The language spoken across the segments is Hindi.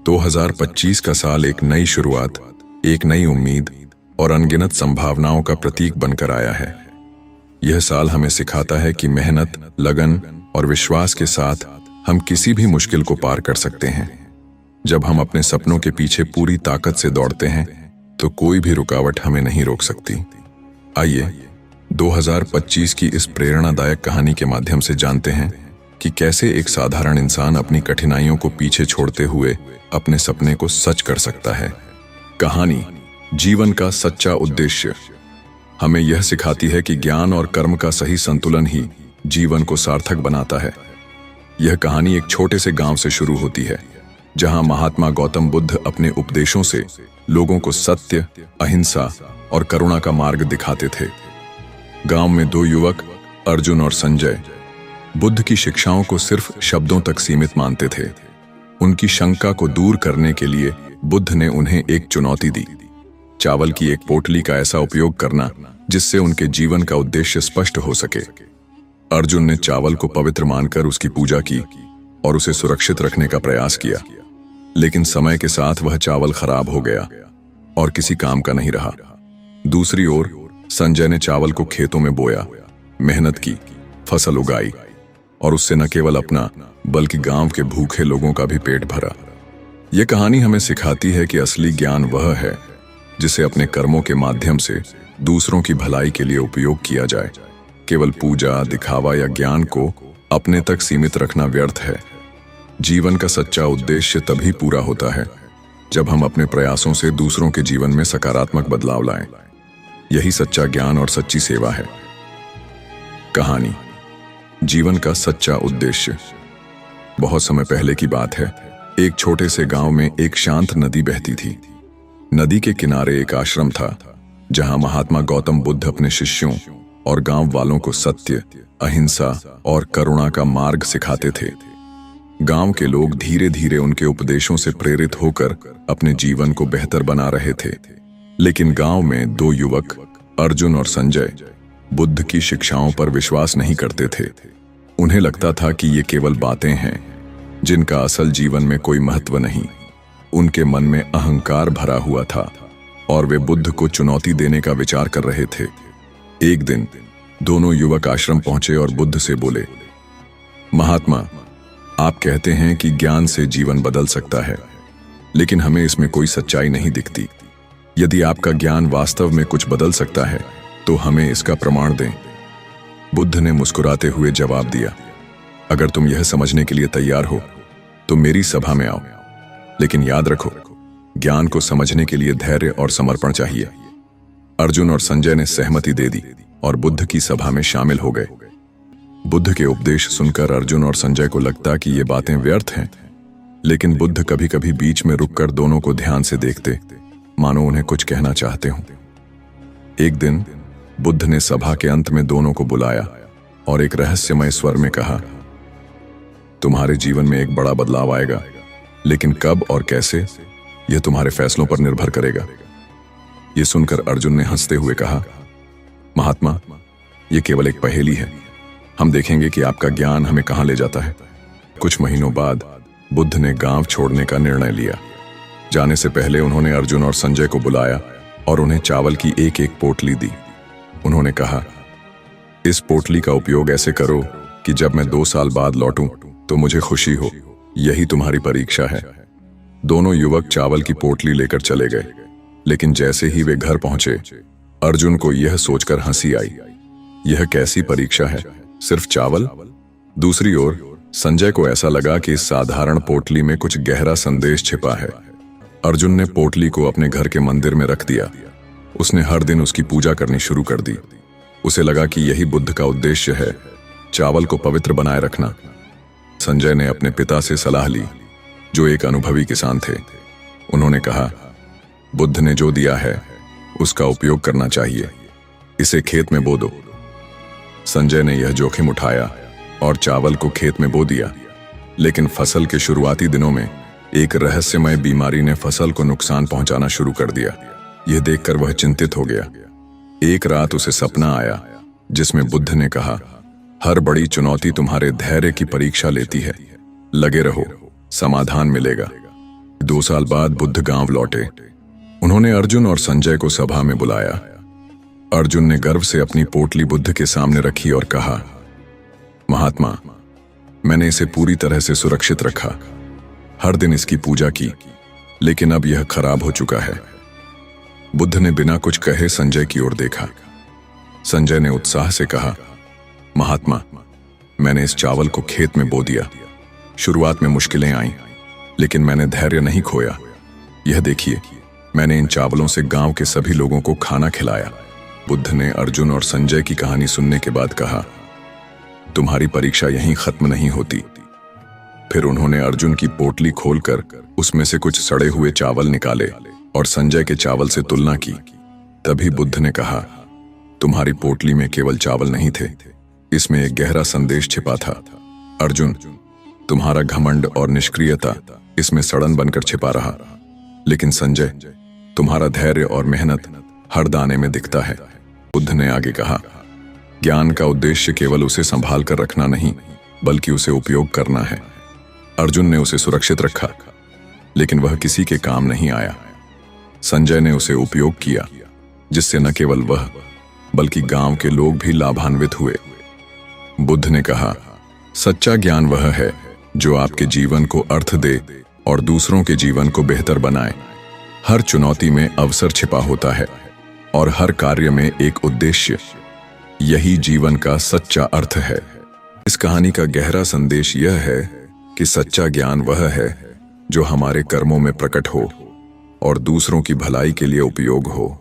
2025 का साल एक नई शुरुआत, एक नई उम्मीद और अनगिनत संभावनाओं का प्रतीक बनकर आया है। यह साल हमें सिखाता है कि मेहनत, लगन और विश्वास के साथ हम किसी भी मुश्किल को पार कर सकते हैं। जब हम अपने सपनों के पीछे पूरी ताकत से दौड़ते हैं तो कोई भी रुकावट हमें नहीं रोक सकती। आइए 2025 की इस प्रेरणादायक कहानी के माध्यम से जानते हैं कि कैसे एक साधारण इंसान अपनी कठिनाइयों को पीछे छोड़ते हुए अपने सपने को सच कर सकता है। कहानी जीवन का सच्चा उद्देश्य हमें यह सिखाती है कि ज्ञान और कर्म का सही संतुलन ही जीवन को सार्थक बनाता है। यह कहानी एक छोटे से गांव से शुरू होती है, जहां महात्मा गौतम बुद्ध अपने उपदेशों से लोगों को सत्य, अहिंसा और करुणा का मार्ग दिखाते थे। गांव में दो युवक, अर्जुन और संजय, बुद्ध की शिक्षाओं को सिर्फ शब्दों तक सीमित मानते थे। उनकी शंका को दूर करने के लिए बुद्ध ने उन्हें एक चुनौती दी, चावल की एक पोटली का ऐसा उपयोग करना जिससे उनके जीवन का उद्देश्य स्पष्ट हो सके। अर्जुन ने चावल को पवित्र मानकर उसकी पूजा की और उसे सुरक्षित रखने का प्रयास किया, लेकिन समय के साथ वह चावल खराब हो गया और किसी काम का नहीं रहा। दूसरी ओर संजय ने चावल को खेतों में बोया, मेहनत की, फसल उगाई और उससे न केवल अपना बल्कि गांव के भूखे लोगों का भी पेट भरा। यह कहानी हमें सिखाती है कि असली ज्ञान वह है जिसे अपने कर्मों के माध्यम से दूसरों की भलाई के लिए उपयोग किया जाए। केवल पूजा, दिखावा या ज्ञान को अपने तक सीमित रखना व्यर्थ है। जीवन का सच्चा उद्देश्य तभी पूरा होता है जब हम अपने प्रयासों से दूसरों के जीवन में सकारात्मक बदलाव लाएं। यही सच्चा ज्ञान और सच्ची सेवा है। कहानी जीवन का सच्चा उद्देश्य। बहुत समय पहले की बात है। एक छोटे से गांव में एक शांत नदी बहती थी। नदी के किनारे एक आश्रम था, जहां महात्मा गौतम बुद्ध अपने शिष्यों और गांव वालों को सत्य, अहिंसा और करुणा का मार्ग सिखाते थे। गांव के लोग धीरे धीरे उनके उपदेशों से प्रेरित होकर अपने जीवन को बेहतर बना रहे थे। लेकिन गांव में दो युवक, अर्जुन और संजय, बुद्ध की शिक्षाओं पर विश्वास नहीं करते थे। उन्हें लगता था कि ये केवल बातें हैं जिनका असल जीवन में कोई महत्व नहीं। उनके मन में अहंकार भरा हुआ था और वे बुद्ध को चुनौती देने का विचार कर रहे थे। एक दिन दोनों युवक आश्रम पहुंचे और बुद्ध से बोले, महात्मा, आप कहते हैं कि ज्ञान से जीवन बदल सकता है, लेकिन हमें इसमें कोई सच्चाई नहीं दिखती। यदि आपका ज्ञान वास्तव में कुछ बदल सकता है तो हमें इसका प्रमाण दें। बुद्ध ने मुस्कुराते हुए जवाब दिया, अगर तुम यह समझने के लिए तैयार हो तो मेरी सभा में आओ, लेकिन याद रखो, ज्ञान को समझने के लिए धैर्य और समर्पण चाहिए। अर्जुन और संजय ने सहमति दे दी और बुद्ध की सभा में शामिल हो गए। बुद्ध के उपदेश सुनकर अर्जुन और संजय को लगता कि ये बातें व्यर्थ हैं, लेकिन बुद्ध कभी कभी बीच में रुककर दोनों को ध्यान से देखते, मानो उन्हें कुछ कहना चाहते हों। एक दिन बुद्ध ने सभा के अंत में दोनों को बुलाया और एक रहस्यमय स्वर में कहा, तुम्हारे जीवन में एक बड़ा बदलाव आएगा, लेकिन कब और कैसे यह तुम्हारे फैसलों पर निर्भर करेगा। यह सुनकर अर्जुन ने हंसते हुए कहा, महात्मा, यह केवल एक पहेली है। हम देखेंगे कि आपका ज्ञान हमें कहां ले जाता है। कुछ महीनों बाद बुद्ध ने गांव छोड़ने का निर्णय लिया। जाने से पहले उन्होंने अर्जुन और संजय को बुलाया और उन्हें चावल की एक एक पोटली दी। उन्होंने कहा, इस पोटली का उपयोग ऐसे करो कि जब मैं 2 साल बाद लौटूं तो मुझे खुशी हो। यही तुम्हारी परीक्षा है। दोनों युवक चावल की पोटली लेकर चले गए, लेकिन जैसे ही वे घर पहुंचे, अर्जुन को यह सोचकर हंसी आई, यह कैसी परीक्षा है, सिर्फ चावल। दूसरी ओर संजय को ऐसा लगा कि इस साधारण पोटली में कुछ गहरा संदेश छिपा है। अर्जुन ने पोटली को अपने घर के मंदिर में रख दिया। उसने हर दिन उसकी पूजा करनी शुरू कर दी। उसे लगा कि यही बुद्ध का उद्देश्य है, चावल को पवित्र बनाए रखना। संजय ने अपने पिता से सलाह ली, जो एक अनुभवी किसान थे। उन्होंने कहा, बुद्ध ने जो दिया है उसका उपयोग करना चाहिए, इसे खेत में बो दो। संजय ने यह जोखिम उठाया और चावल को खेत में बो दिया, लेकिन फसल के शुरुआती दिनों में एक रहस्यमय बीमारी ने फसल को नुकसान पहुंचाना शुरू कर दिया। यह देखकर वह चिंतित हो गया। एक रात उसे सपना आया जिसमें बुद्ध ने कहा, हर बड़ी चुनौती तुम्हारे धैर्य की परीक्षा लेती है, लगे रहो, समाधान मिलेगा। 2 साल बाद बुद्ध गांव लौटे। उन्होंने अर्जुन और संजय को सभा में बुलाया। अर्जुन ने गर्व से अपनी पोटली बुद्ध के सामने रखी और कहा, महात्मा, मैंने इसे पूरी तरह से सुरक्षित रखा, हर दिन इसकी पूजा की, लेकिन अब यह खराब हो चुका है। बुद्ध ने बिना कुछ कहे संजय की ओर देखा। संजय ने उत्साह से कहा, महात्मा, मैंने इस चावल को खेत में बो दिया। शुरुआत में मुश्किलें आईं, लेकिन मैंने धैर्य नहीं खोया। यह देखिए, मैंने इन चावलों से गांव के सभी लोगों को खाना खिलाया। बुद्ध ने अर्जुन और संजय की कहानी सुनने के बाद कहा, तुम्हारी परीक्षा यहीं खत्म नहीं होती। फिर उन्होंने अर्जुन की पोटली खोलकर उसमें से कुछ सड़े हुए चावल निकाले और संजय के चावल से तुलना की। तभी बुद्ध ने कहा, तुम्हारी पोटली में केवल चावल नहीं थे, इसमें एक गहरा संदेश छिपा था। अर्जुन, तुम्हारा घमंड और निष्क्रियता इसमें सड़न बनकर छिपा रहा, लेकिन संजय, तुम्हारा धैर्य और मेहनत हर दाने में दिखता है। बुद्ध ने आगे कहा, ज्ञान का उद्देश्य केवल उसे संभाल कर रखना नहीं, बल्कि उसे उपयोग करना है। अर्जुन ने उसे सुरक्षित रखा, लेकिन वह किसी के काम नहीं आया। संजय ने उसे उपयोग किया, जिससे न केवल वह बल्कि गांव के लोग भी लाभान्वित हुए। बुद्ध ने कहा, सच्चा ज्ञान वह है जो आपके जीवन को अर्थ दे और दूसरों के जीवन को बेहतर बनाए। हर चुनौती में अवसर छिपा होता है और हर कार्य में एक उद्देश्य। यही जीवन का सच्चा अर्थ है। इस कहानी का गहरा संदेश यह है कि सच्चा ज्ञान वह है जो हमारे कर्मों में प्रकट हो और दूसरों की भलाई के लिए उपयोग हो।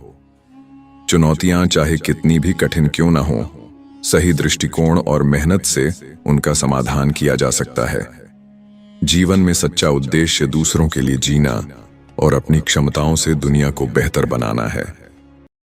चुनौतियां चाहे कितनी भी कठिन क्यों न हो, सही दृष्टिकोण और मेहनत से उनका समाधान किया जा सकता है। जीवन में सच्चा उद्देश्य दूसरों के लिए जीना और अपनी क्षमताओं से दुनिया को बेहतर बनाना है।